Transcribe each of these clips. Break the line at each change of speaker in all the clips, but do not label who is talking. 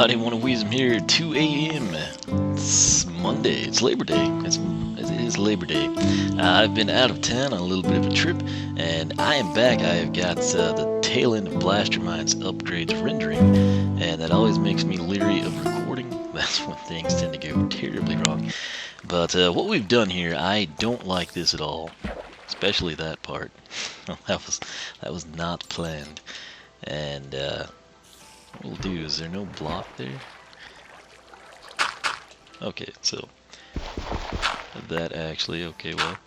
everybody, Weezem here, 2 a.m. It's Monday, it's Labor Day, it is Labor Day. I've been out of town on a little bit of a trip, and I am back. I have got the tail end of Blastermind's upgrades rendering, and that always makes me leery of recording. That's when things tend to go terribly wrong. But what we've done here, I don't like this at all, especially that part. that was not planned. And what we'll do, is there no block there? Okay, so that actually, okay, well,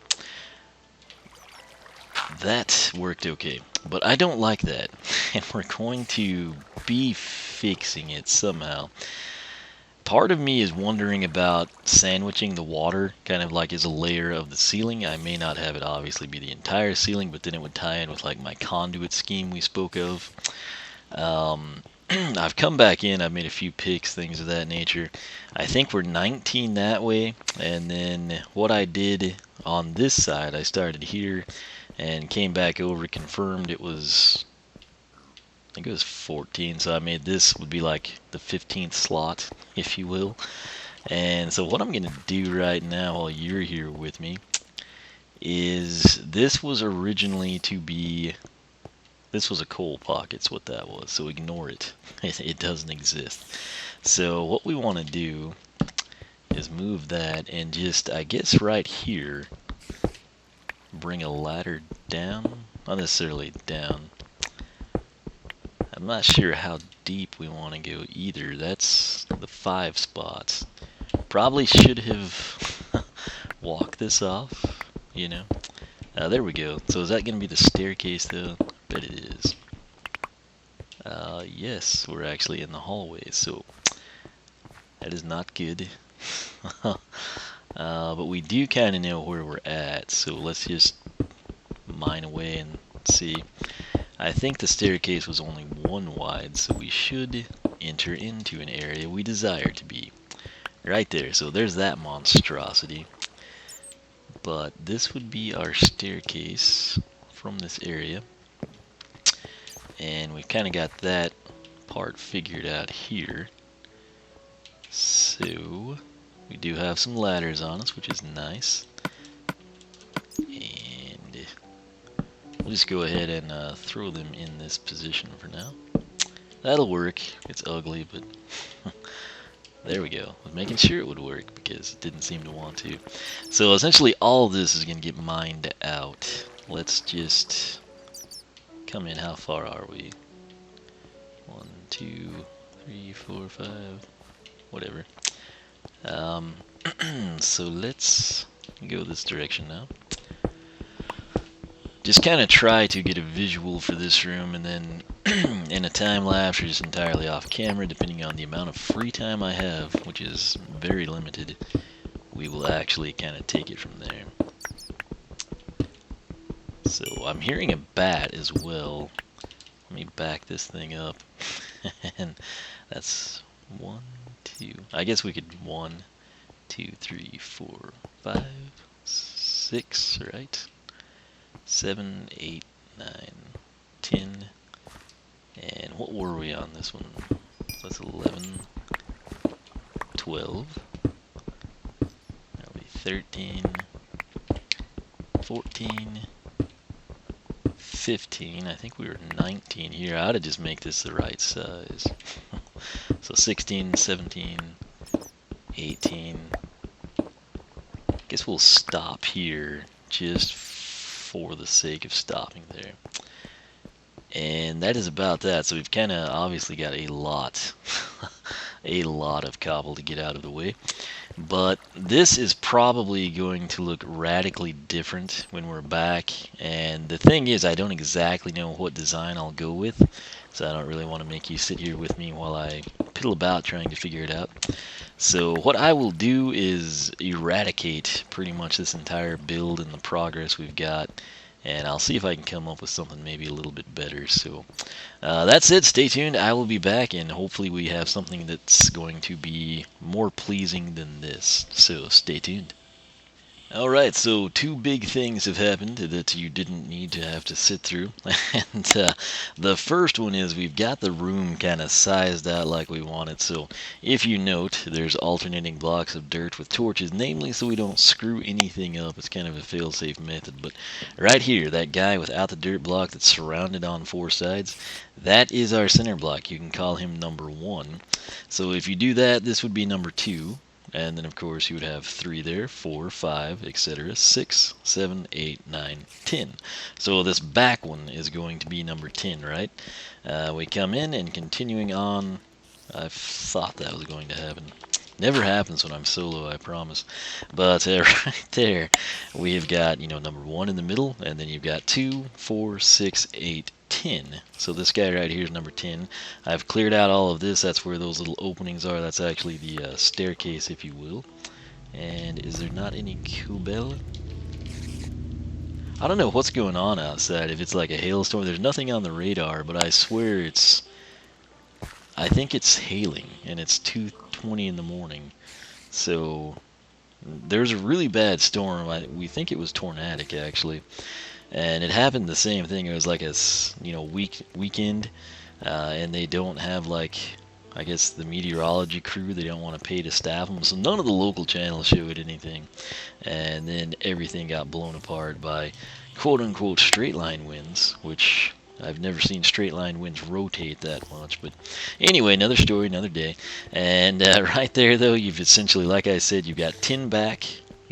that worked okay, but I don't like that, and we're going to be fixing it somehow. Part of me is wondering about sandwiching the water kind of like as a layer of the ceiling. I may not have it obviously be the entire ceiling, but then it would tie in with like my conduit scheme we spoke of. I've come back in, I've made a few picks, things of that nature. I think we're 19 that way, and then what I did on this side, I started here and came back over, confirmed it was, I think it was 14, so I made this would be like the 15th slot, if you will. And so what I'm going to do right now while you're here with me is, this was originally to be, this was a coal pocket's what that was, so ignore it. It doesn't exist. So what we want to do is move that and just, I guess right here, bring a ladder down. Not necessarily down. I'm not sure how deep we want to go either. That's the 5 spots. Probably should have walked this off, you know. There we go. So is that going to be the staircase though? I bet it is. Yes, we're actually in the hallway, so that is not good. But we do kind of know where we're at, so let's just mine away and see. I think the staircase was only 1 wide, so we should enter into an area we desire to be. Right there, so there's that monstrosity. But this would be our staircase from this area. And we've kind of got that part figured out here. So we do have some ladders on us, which is nice. And we'll just go ahead and throw them in this position for now. That'll work. It's ugly, but there we go. I was making sure it would work because it didn't seem to want to. So essentially all of this is going to get mined out. Let's just come in. How far are we? 1, 2, 3, 4, 5, whatever. So let's go this direction now. Just kind of try to get a visual for this room, and then in a time lapse or just entirely off camera, depending on the amount of free time I have, which is very limited, we will actually kind of take it from there. So I'm hearing a bat as well. Let me back this thing up. And that's 1, 2. I guess we could 1, 2, 3, 4, 5, 6, right? 7, 8, 9, 10. And what were we on this one? So that's 11, 12. That'll be 13, 14, 15. I think we were 19 here. I ought to just make this the right size. So 16, 17, 18. I guess we'll stop here just for the sake of stopping there. And that is about that. So we've kind of obviously got a lot of cobble to get out of the way. But this is probably going to look radically different when we're back. And the thing is, I don't exactly know what design I'll go with, so I don't really want to make you sit here with me while I piddle about trying to figure it out. So what I will do is eradicate pretty much this entire build and the progress we've got, and I'll see if I can come up with something maybe a little bit better. So that's it. Stay tuned. I will be back, and hopefully we have something that's going to be more pleasing than this. So stay tuned. Alright, so two big things have happened that you didn't need to have to sit through. And the first one is we've got the room kind of sized out like we want it. So if you note, there's alternating blocks of dirt with torches, namely so we don't screw anything up. It's kind of a fail-safe method. But right here, that guy without the dirt block that's surrounded on four sides, that is our center block. You can call him number 1. So if you do that, this would be number 2. And then, of course, you would have 3 there, 4, 5, etc., 6, 7, 8, 9, 10. So this back one is going to be number 10, right? We come in, and continuing on, I thought that was going to happen. Never happens when I'm solo, I promise. But right there, we've got, number 1 in the middle, and then you've got 2, 4, 6, 8, 10. So this guy right here is number 10. I've cleared out all of this. That's where those little openings are. That's actually the staircase, if you will. And is there not any cobble? I don't know what's going on outside. If it's like a hailstorm, there's nothing on the radar, but I swear I think it's hailing, and it's 2:20 in the morning. So there's a really bad storm. We think it was tornadic, actually. And it happened the same thing. It was like a weekend, and they don't have like, I guess, the meteorology crew. They don't want to pay to staff them, so none of the local channels showed anything. And then everything got blown apart by quote-unquote straight line winds, which I've never seen straight line winds rotate that much. But anyway, another story, another day. And right there, though, you've essentially, like I said, you've got 10 back,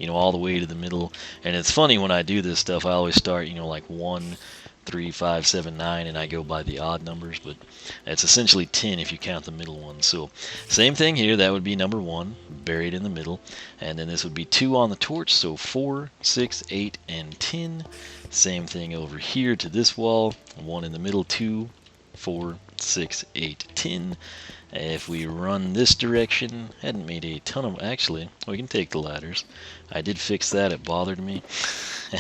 all the way to the middle. And it's funny when I do this stuff, I always start, like 1, 3, 5, 7, 9, and I go by the odd numbers, but it's essentially 10 if you count the middle one. So same thing here, that would be number 1, buried in the middle. And then this would be 2 on the torch, so 4, 6, 8, and 10. Same thing over here to this wall, 1 in the middle, 2, 4, 6, 8, 10. If we run this direction, hadn't made a ton of, actually, we can take the ladders. I did fix that, it bothered me.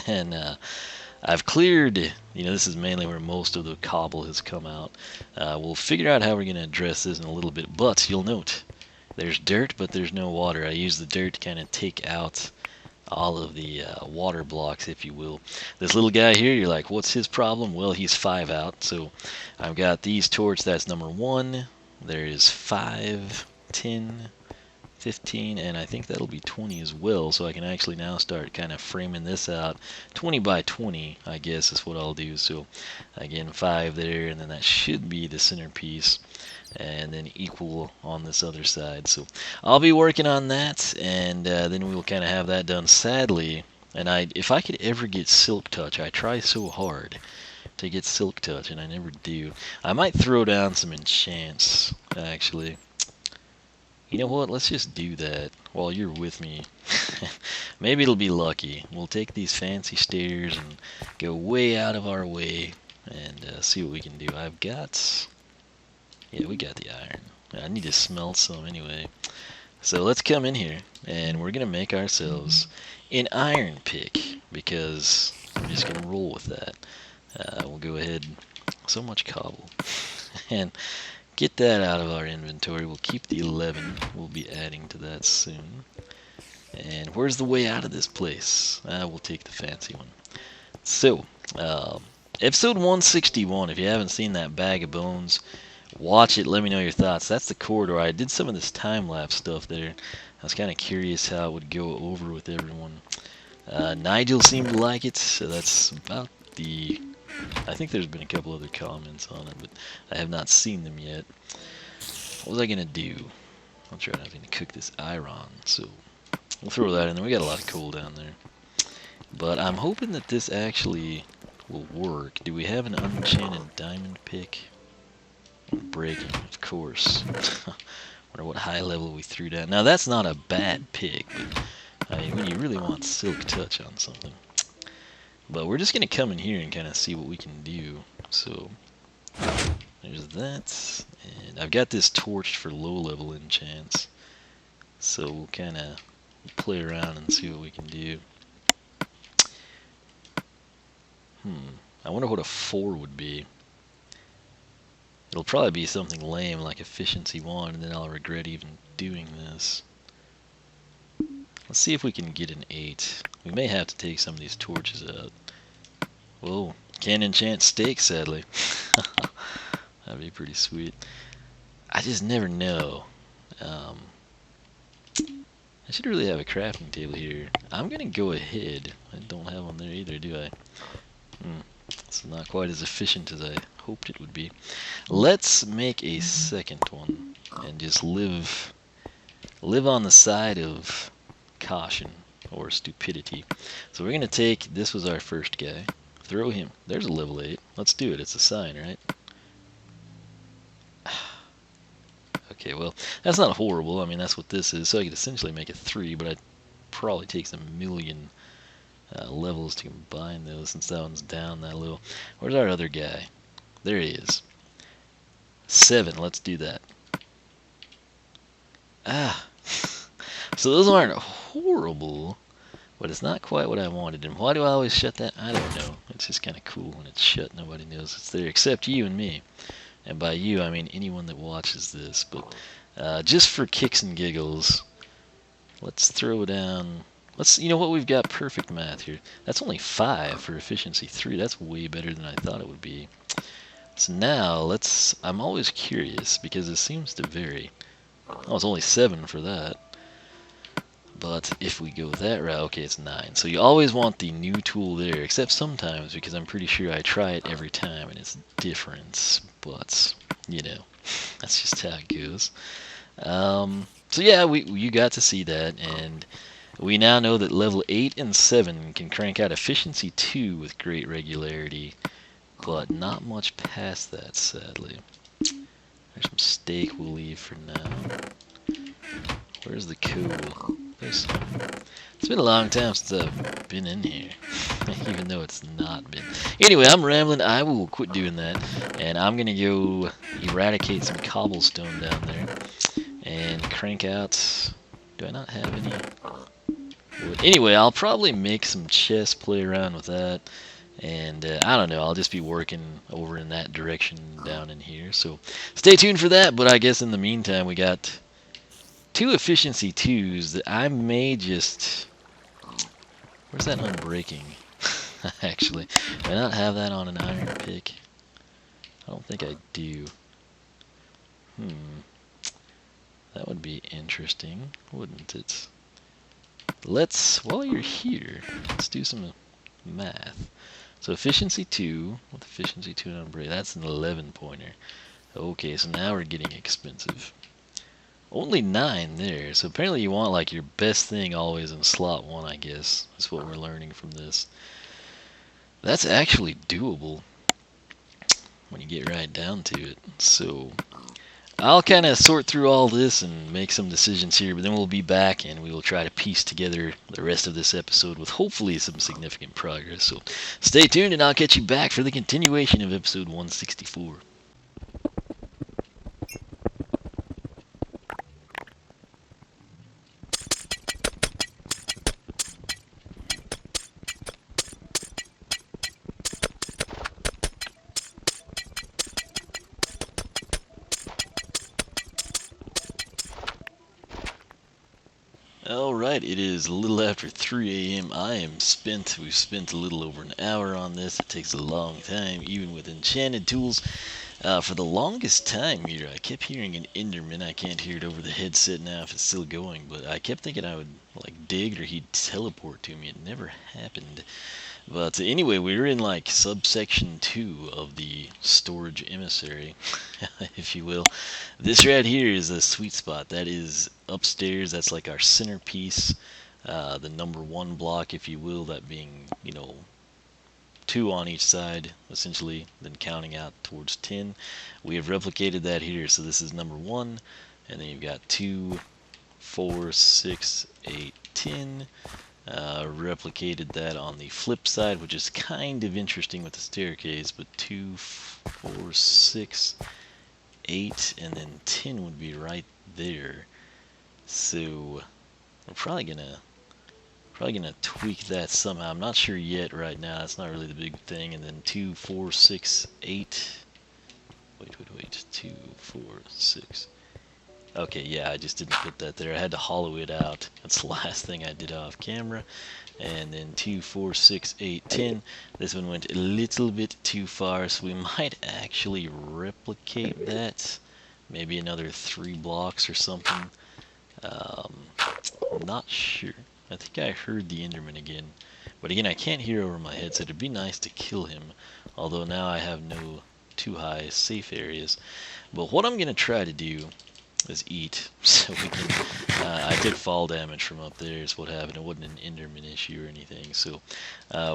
And I've cleared, this is mainly where most of the cobble has come out. We'll figure out how we're going to address this in a little bit, but you'll note, there's dirt, but there's no water. I use the dirt to kind of take out all of the water blocks, if you will. This little guy here, you're like, what's his problem? Well, he's 5 out, so I've got these torches, that's number 1. There's 5, 10, 15, and I think that'll be 20 as well, so I can actually now start kind of framing this out. 20 by 20, I guess, is what I'll do. So again, 5 there, and then that should be the centerpiece, and then equal on this other side. So I'll be working on that, and then we'll kind of have that done. Sadly, and if I could ever get Silk Touch, I try so hard to get Silk Touch, and I never do. I might throw down some enchants, actually. You know what? Let's just do that while you're with me. Maybe it'll be lucky. We'll take these fancy stairs and go way out of our way and see what we can do. Yeah, we got the iron. I need to smelt some anyway. So let's come in here, and we're going to make ourselves an iron pick, because I'm just going to roll with that. We'll go ahead, so much cobble, and get that out of our inventory. We'll keep the 11. We'll be adding to that soon. And where's the way out of this place? We'll take the fancy one. So, episode 161, if you haven't seen that bag of bones, watch it, let me know your thoughts. That's the corridor. I did some of this time-lapse stuff there. I was kind of curious how it would go over with everyone. Nigel seemed to like it, so that's about the... I think there's been a couple other comments on it, but I have not seen them yet. What was I going to do? I'm trying to cook this iron, so we'll throw that in there. We got a lot of coal down there. But I'm hoping that this actually will work. Do we have an unenchanted diamond pick? Breaking, of course. Wonder what high level we threw down. Now that's not a bad pick, but I mean, when you really want Silk Touch on something. But we're just going to come in here and kind of see what we can do. So, there's that. And I've got this torched for low-level enchants. So we'll kind of play around and see what we can do. I wonder what a 4 would be. It'll probably be something lame like Efficiency 1, and then I'll regret even doing this. Let's see if we can get an 8. We may have to take some of these torches out. Whoa, can't enchant steak, sadly. That'd be pretty sweet. I just never know. I should really have a crafting table here. I'm gonna go ahead. I don't have one there either, do I? It's not quite as efficient as I hoped it would be. Let's make a second one and just live on the side of caution or stupidity. So we're gonna take, this was our first guy, throw him. There's a level 8. Let's do it. It's a sign, right? Okay, well, that's not horrible. I mean, that's what this is. So I could essentially make it 3, but it probably takes a million levels to combine those since that one's down that little. Where's our other guy? There he is. 7. Let's do that. So those aren't horrible, but it's not quite what I wanted. And why do I always shut that? I don't know. It's just kind of cool when it's shut. Nobody knows it's there except you and me. And by you, I mean anyone that watches this. But just for kicks and giggles, let's throw down. You know what? We've got perfect math here. That's only 5 for efficiency 3. That's way better than I thought it would be. So now I'm always curious because it seems to vary. Oh, it's only 7 for that. But if we go that route, okay, it's 9. So you always want the new tool there, except sometimes, because I'm pretty sure I try it every time and it's different. But, you know, that's just how it goes. So yeah, you got to see that, and we now know that level 8 and 7 can crank out efficiency 2 with great regularity, but not much past that, sadly. There's some steak we'll leave for now. Where's the coal? It's been a long time since I've been in here, even though it's not been. Anyway, I'm rambling. I will quit doing that, and I'm going to go eradicate some cobblestone down there and crank out. Do I not have any wood? Anyway, I'll probably make some chests, play around with that, and I don't know. I'll just be working over in that direction down in here. So stay tuned for that, but I guess in the meantime, we got 2 efficiency 2s that I may just... Where's that unbreaking? Actually, do I not have that on an iron pick? I don't think I do. That would be interesting, wouldn't it? While you're here, let's do some math. So efficiency 2 with efficiency 2 and unbreak, that's an 11 pointer. Okay, so now we're getting expensive. Only 9 there, so apparently you want like your best thing always in slot 1, I guess. That's what we're learning from this. That's actually doable when you get right down to it. So I'll kind of sort through all this and make some decisions here, but then we'll be back and we will try to piece together the rest of this episode with hopefully some significant progress. So stay tuned and I'll catch you back for the continuation of episode 164. Alright, it is a little after 3 a.m. I am spent. We've spent a little over an hour on this. It takes a long time, even with enchanted tools. For the longest time here, I kept hearing an Enderman. I can't hear it over the headset now if it's still going, but I kept thinking I would like dig or he'd teleport to me. It never happened. But anyway, we're in like subsection 2 of the storage emissary, if you will. This right here is a sweet spot. That is upstairs. That's like our centerpiece. The number 1 block, if you will, that being, 2 on each side, essentially, then counting out towards 10. We have replicated that here. So this is number 1, and then you've got 2, 4, 6, 8, 10. Replicated that on the flip side, which is kind of interesting with the staircase, but 2, 4, 6, 8, and then 10 would be right there. So we're probably gonna tweak that somehow. I'm not sure yet right now. That's not really the big thing. And then 2, 4, 6, 8. Wait. 2, 4, 6, Okay, yeah, I just didn't put that there. I had to hollow it out. That's the last thing I did off camera. And then 2, 4, 6, 8, 10. This one went a little bit too far, so we might actually replicate that. Maybe another 3 blocks or something. I'm not sure. I think I heard the Enderman again. But again, I can't hear over my headset. It'd be nice to kill him. Although now I have no too high safe areas. But what I'm going to try to do is eat. So we can... I did fall damage from up there is what happened. It wasn't an Enderman issue or anything. So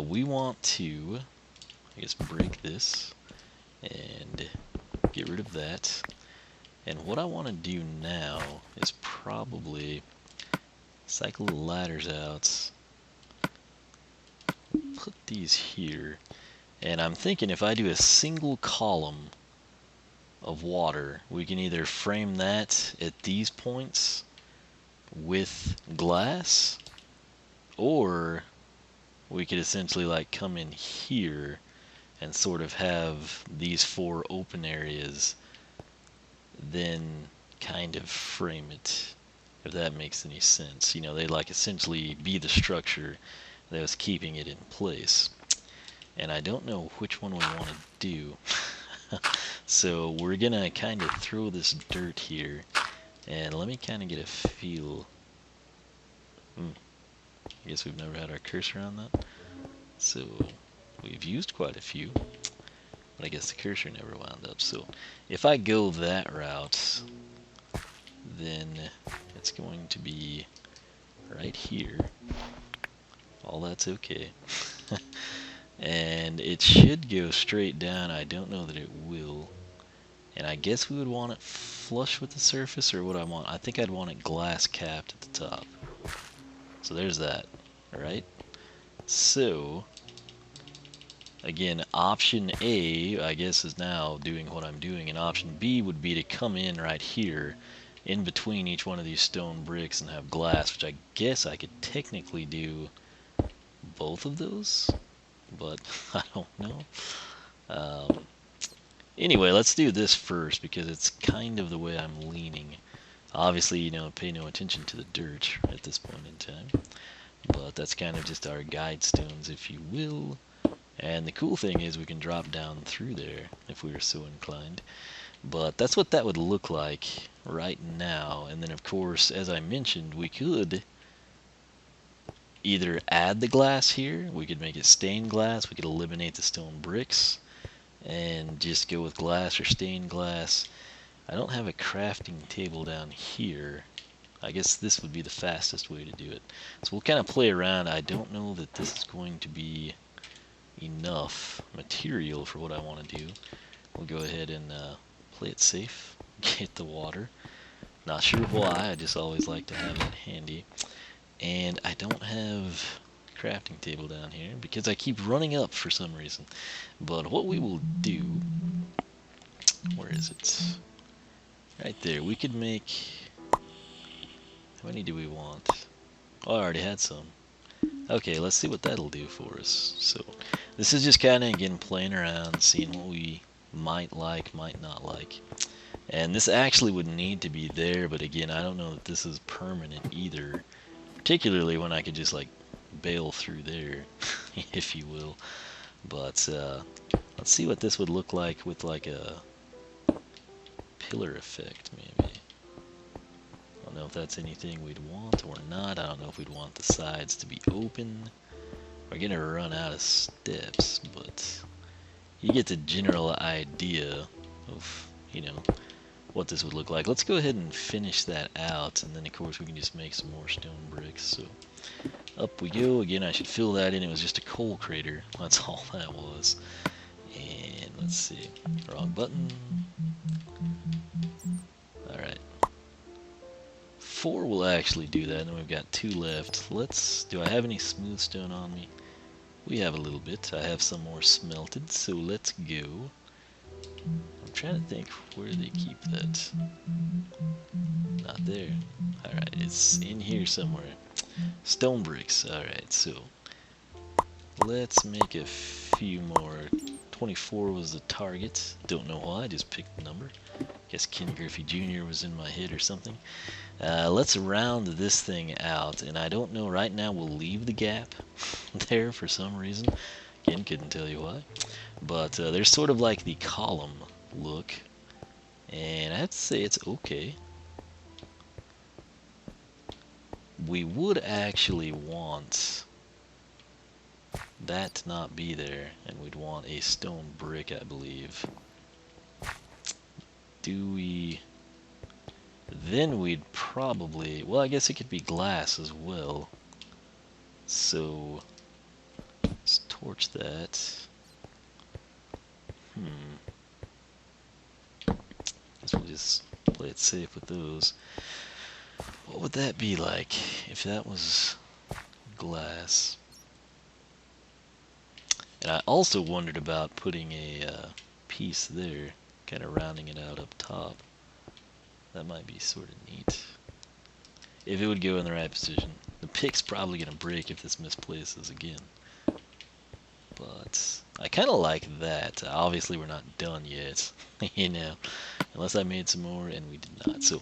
we want to, I guess, break this and get rid of that. And what I want to do now is probably cycle the ladders out, put these here, and I'm thinking if I do a single column of water, we can either frame that at these points with glass, or we could essentially like come in here and sort of have these 4 open areas, then kind of frame it, if that makes any sense. You know, they like essentially be the structure that was keeping it in place. And I don't know which one we want to do. So we're gonna kind of throw this dirt here, and let me kind of get a feel. I guess we've never had our cursor on that. So we've used quite a few, but I guess the cursor never wound up. So if I go that route, then it's going to be right here. All that's okay. And it should go straight down. I don't know that it will. And I guess we would want it flush with the surface, or what I want. I think I'd want it glass capped at the top. So there's that, alright? So, again, option A, I guess, is now doing what I'm doing, and option B would be to come in right here, in between each one of these stone bricks, and have glass, which I guess I could technically do both of those, but I don't know. Anyway, let's do this first, because it's kind of the way I'm leaning. Obviously, you know, pay no attention to the dirt at this point in time, but that's kind of just our guide stones, if you will. And the cool thing is we can drop down through there if we were so inclined. But that's what that would look like right now. And then, of course, as I mentioned, we could either add the glass here, we could make it stained glass, we could eliminate the stone bricks, and just go with glass or stained glass. I don't have a crafting table down here. I guess this would be the fastest way to do it. So we'll kind of play around. I don't know that this is going to be enough material for what I want to do. We'll go ahead and play it safe. Get the water. Not sure why, I just always like to have it handy. And I don't have a crafting table down here because I keep running up for some reason. But what we will do, where is it? Right there. We could make, how many do we want? Oh, I already had some. Okay, let's see what that'll do for us. So this is just kind of, again, playing around, seeing what we might like, might not like. And this actually would need to be there, but again, I don't know that this is permanent either. Particularly when I could just like bail through there, if you will. But let's see what this would look like with like a pillar effect, maybe. I don't know if that's anything we'd want or not. I don't know if we'd want the sides to be open. We're gonna run out of steps, but you get the general idea of, you know, what this would look like. Let's go ahead and finish that out, and then of course we can just make some more stone bricks. So up we go. Again, I should fill that in. It was just a coal crater. That's all that was. And let's see. Wrong button. Alright. 4 will actually do that, and then we've got 2 left. Do I have any smooth stone on me? We have a little bit. I have some more smelted, so let's go. I'm trying to think where they keep that. Not there. Alright, it's in here somewhere. Stone bricks. Alright, so let's make a few more. 24 was the target. Don't know why, I just picked the number. Guess Ken Griffey Jr. was in my head or something. Let's round this thing out, and I don't know, right now we'll leave the gap there for some reason. Again, couldn't tell you why. But there's sort of like the column look, and I have to say it's okay. We would actually want that to not be there, and we'd want a stone brick, I believe. Do we... Then we'd probably... Well, I guess it could be glass as well. So, let's torch that. Guess we'll just play it safe with those. What would that be like if that was glass? And I also wondered about putting a piece there, kind of rounding it out up top. That might be sort of neat. If it would go in the right position. The pick's probably going to break if this misplaces again. But I kind of like that. Obviously we're not done yet, you know. Unless I made some more, and we did not. So,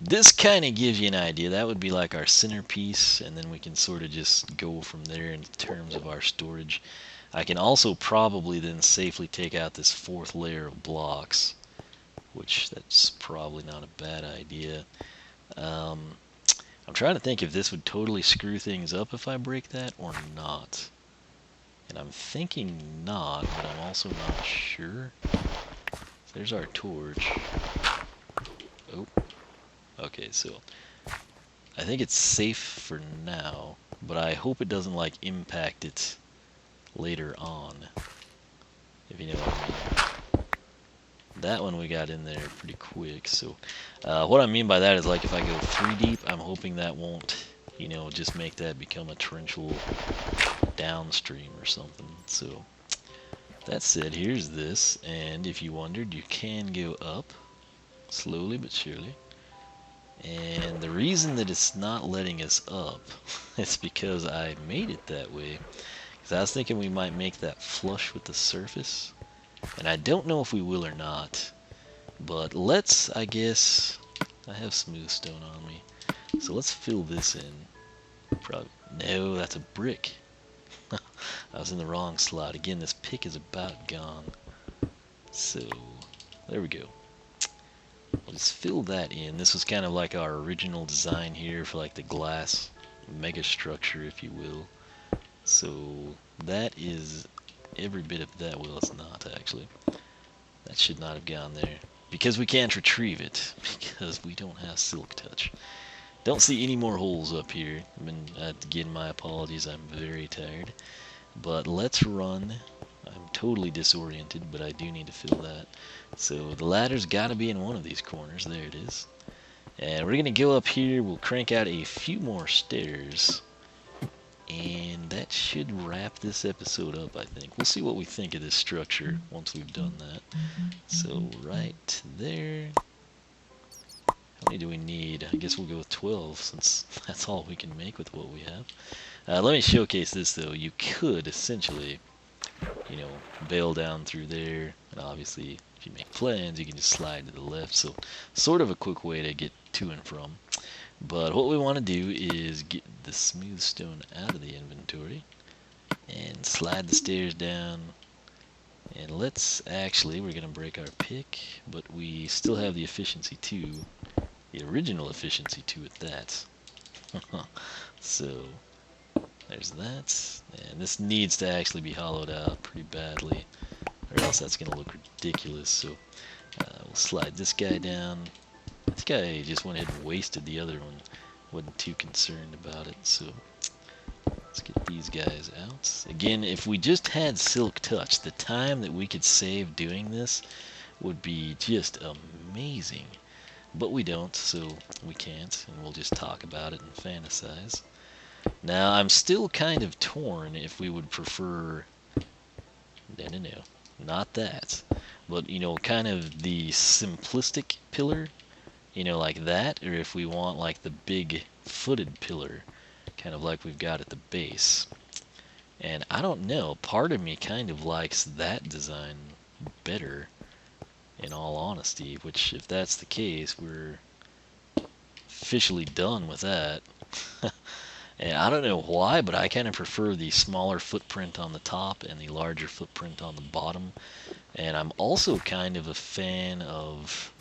this kind of gives you an idea. That would be like our centerpiece, and then we can sort of just go from there in terms of our storage. I can also probably then safely take out this fourth layer of blocks, which that's probably not a bad idea. I'm trying to think if this would totally screw things up if I break that or not. And I'm thinking not, but I'm also not sure. There's our torch. Oh. Okay, so I think it's safe for now, but I hope it doesn't like impact it later on, if you know what I mean. That one we got in there pretty quick, so what I mean by that is like if I go 3 deep, I'm hoping that won't, you know, just make that become a torrential downstream or something. So that said, here's this, and if you wondered, you can go up slowly but surely. And the reason that it's not letting us up is because I made it that way. Because I was thinking we might make that flush with the surface. And I don't know if we will or not. But let's, I guess, I have smooth stone on me. So let's fill this in. Probably, no, that's a brick. I was in the wrong slot. Again, this pick is about gone. So, there we go. We'll just fill that in. This was kind of like our original design here for like the glass mega structure, if you will. So that is every bit of that. Well, it's not actually. That should not have gone there because we can't retrieve it because we don't have silk touch. Don't see any more holes up here. I mean, again, my apologies. I'm very tired. But let's run. I'm totally disoriented, but I do need to fill that. So the ladder's got to be in one of these corners. There it is. And we're going to go up here. We'll crank out a few more stairs. And that should wrap this episode up, I think. We'll see what we think of this structure once we've done that. So right there. How many do we need? I guess we'll go with 12 since that's all we can make with what we have. Let me showcase this though. You could essentially, you know, bail down through there, and obviously if you make plans you can just slide to the left, so sort of a quick way to get to and from. But what we want to do is get the smooth stone out of the inventory and slide the stairs down, and let's actually, we're going to break our pick, but we still have the efficiency 2, the original efficiency 2 at that. So there's that, and this needs to actually be hollowed out pretty badly, or else that's going to look ridiculous. So we'll slide this guy down. This guy just went ahead and wasted the other one, wasn't too concerned about it, so let's get these guys out. Again, if we just had silk touch, the time that we could save doing this would be just amazing. But we don't, so we can't, and we'll just talk about it and fantasize. Now, I'm still kind of torn if we would prefer, no, not that, but, you know, kind of the simplistic pillar, you know, like that, or if we want like the big footed pillar, kind of like we've got at the base. And I don't know, part of me kind of likes that design better. in all honesty, which if that's the case, we're officially done with that. And I don't know why, but I kind of prefer the smaller footprint on the top and the larger footprint on the bottom. And I'm also kind of a fan of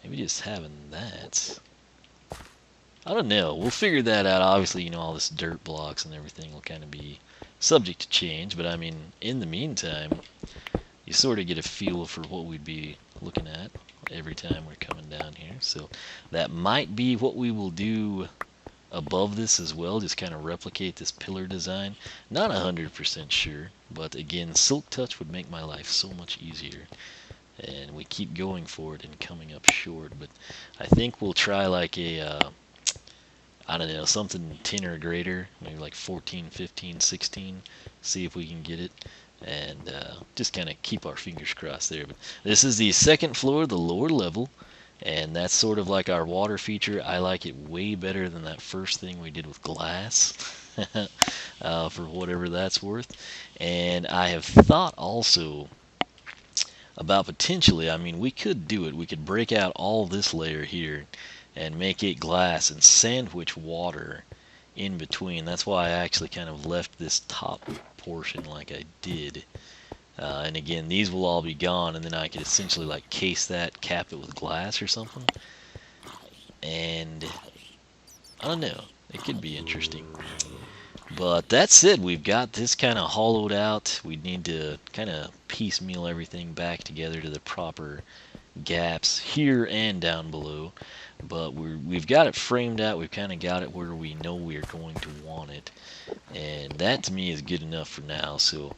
maybe just having that. I don't know. We'll figure that out. Obviously, you know, all this dirt blocks and everything will kind of be subject to change. But I mean, in the meantime, you sort of get a feel for what we'd be looking at every time we're coming down here. So that might be what we will do above this as well, just kind of replicate this pillar design. Not 100% sure, but again, Silk Touch would make my life so much easier. And we keep going for it and coming up short, but I think we'll try like a, I don't know, something 10 or greater, maybe like 14, 15, 16, see if we can get it. And just kind of keep our fingers crossed there. But this is the second floor, the lower level, and that's sort of like our water feature. I like it way better than that first thing we did with glass, for whatever that's worth. And I have thought also about potentially, I mean, we could do it. We could break out all this layer here and make it glass and sandwich water in between. That's why I actually kind of left this top portion like I did. And again, these will all be gone, and then I could essentially like case that, cap it with glass or something. And I don't know, it could be interesting. But that's it. We've got this kind of hollowed out. We need to kind of piecemeal everything back together to the proper gaps here and down below. But we've got it framed out. We've kind of got it where we know we're going to want it. And that to me is good enough for now. So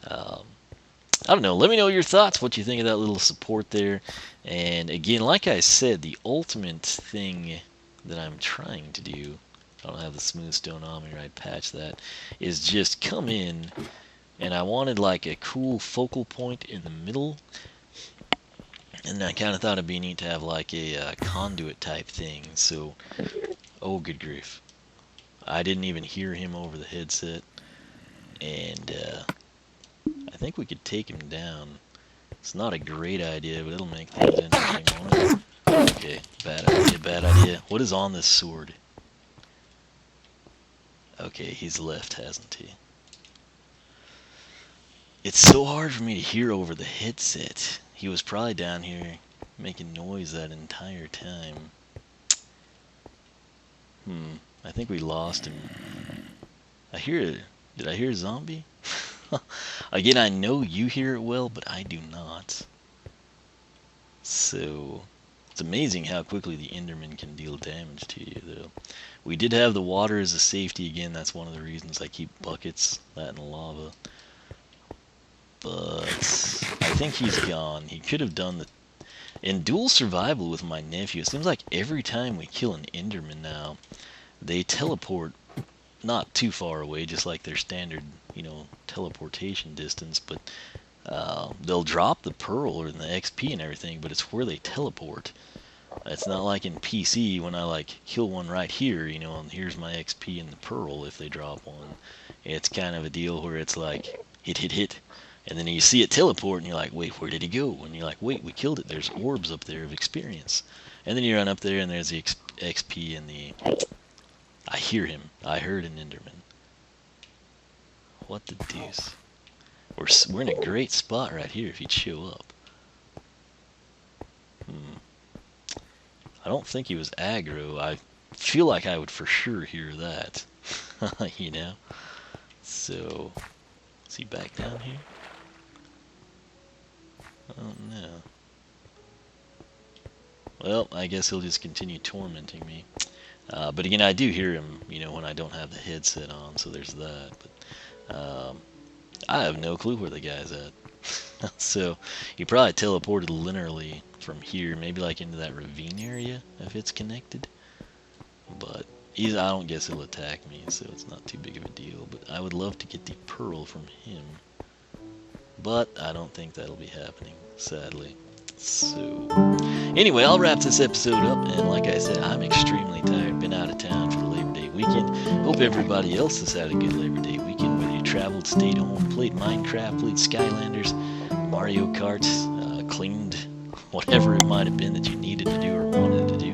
I don't know. Let me know your thoughts, what you think of that little support there. And again, like I said, the ultimate thing that I'm trying to do, I don't have the smooth stone on me, or I'd patch that, is just come in, and I wanted like a cool focal point in the middle. And I kind of thought it'd be neat to have like a conduit type thing. So, oh good grief, I didn't even hear him over the headset. And I think we could take him down. It's not a great idea, but it'll make things interesting, won't it? Okay, bad idea, bad idea. What is on this sword? Okay, he's left, hasn't he? It's so hard for me to hear over the headset. He was probably down here making noise that entire time. I think we lost him. Did I hear a zombie? Again, I know you hear it well, but I do not. So, it's amazing how quickly the Enderman can deal damage to you, though. We did have the water as a safety again. That's one of the reasons I keep buckets, that and lava. But I think he's gone. He could have done the... In dual survival with my nephew, it seems like every time we kill an Enderman now, they teleport not too far away, just like their standard, you know, teleportation distance, but they'll drop the pearl or the XP and everything, but it's where they teleport. It's not like in PC when I like kill one right here, you know, and here's my XP and the pearl if they drop one. It's kind of a deal where it's like hit, hit, hit, and then you see it teleport and you're like, wait, where did he go? And you're like, wait, we killed it. There's orbs up there of experience. And then you run up there and there's the XP and the... I hear him. I heard an Enderman. What the deuce? We're in a great spot right here if he'd show up. I don't think he was aggro. I feel like I would for sure hear that. You know? So, is he back down here? Oh no. Well, I guess he'll just continue tormenting me. But again, I do hear him, you know, when I don't have the headset on, so there's that. But I have no clue where the guy's at. So he probably teleported linearly from here, maybe like into that ravine area if it's connected. But I don't guess he'll attack me, so it's not too big of a deal. But I would love to get the pearl from him. But I don't think that'll be happening, sadly. So, anyway, I'll wrap this episode up, and like I said, I'm extremely tired. Been out of town for the Labor Day weekend. Hope everybody else has had a good Labor Day weekend, whether you traveled, stayed home, played Minecraft, played Skylanders, Mario Kart, cleaned whatever it might have been that you needed to do or wanted to do.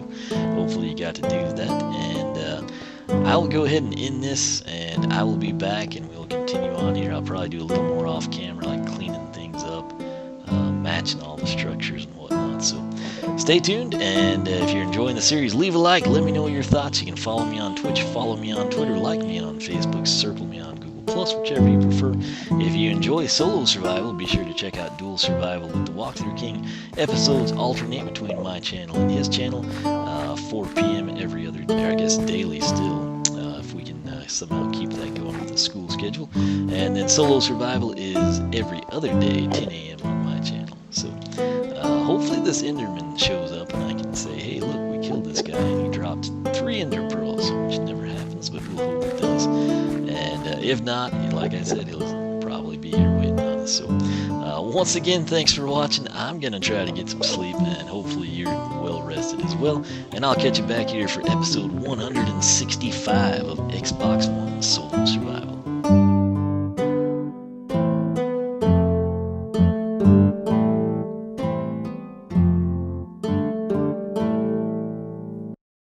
Hopefully you got to do that, and I will go ahead and end this, and I will be back, and we'll continue on here. I'll probably do a little more off camera, like cleaning things up, matching all the structures and whatnot. So stay tuned, and if you're enjoying the series, leave a like. Let me know your thoughts. You can follow me on Twitch, follow me on Twitter, like me on Facebook, circle me on Google Plus, whichever you prefer. If you enjoy solo survival, be sure to check out Dual Survival with the Walkthrough King. Episodes alternate between my channel and his channel, 4 p.m. every other day, or I guess daily still, if we can somehow keep that going with the school schedule. And then solo survival is every other day, 10 a.m. on my channel. So hopefully this Enderman shows up and I can say, hey, look, we killed this guy and he dropped 3 Ender Pearls, which never happens, but we'll hope it does. And if not, like I said, he'll probably be here waiting on us. So once again, thanks for watching. I'm going to try to get some sleep, and hopefully you're well rested as well. And I'll catch you back here for episode 165 of Xbox One Solo Survival.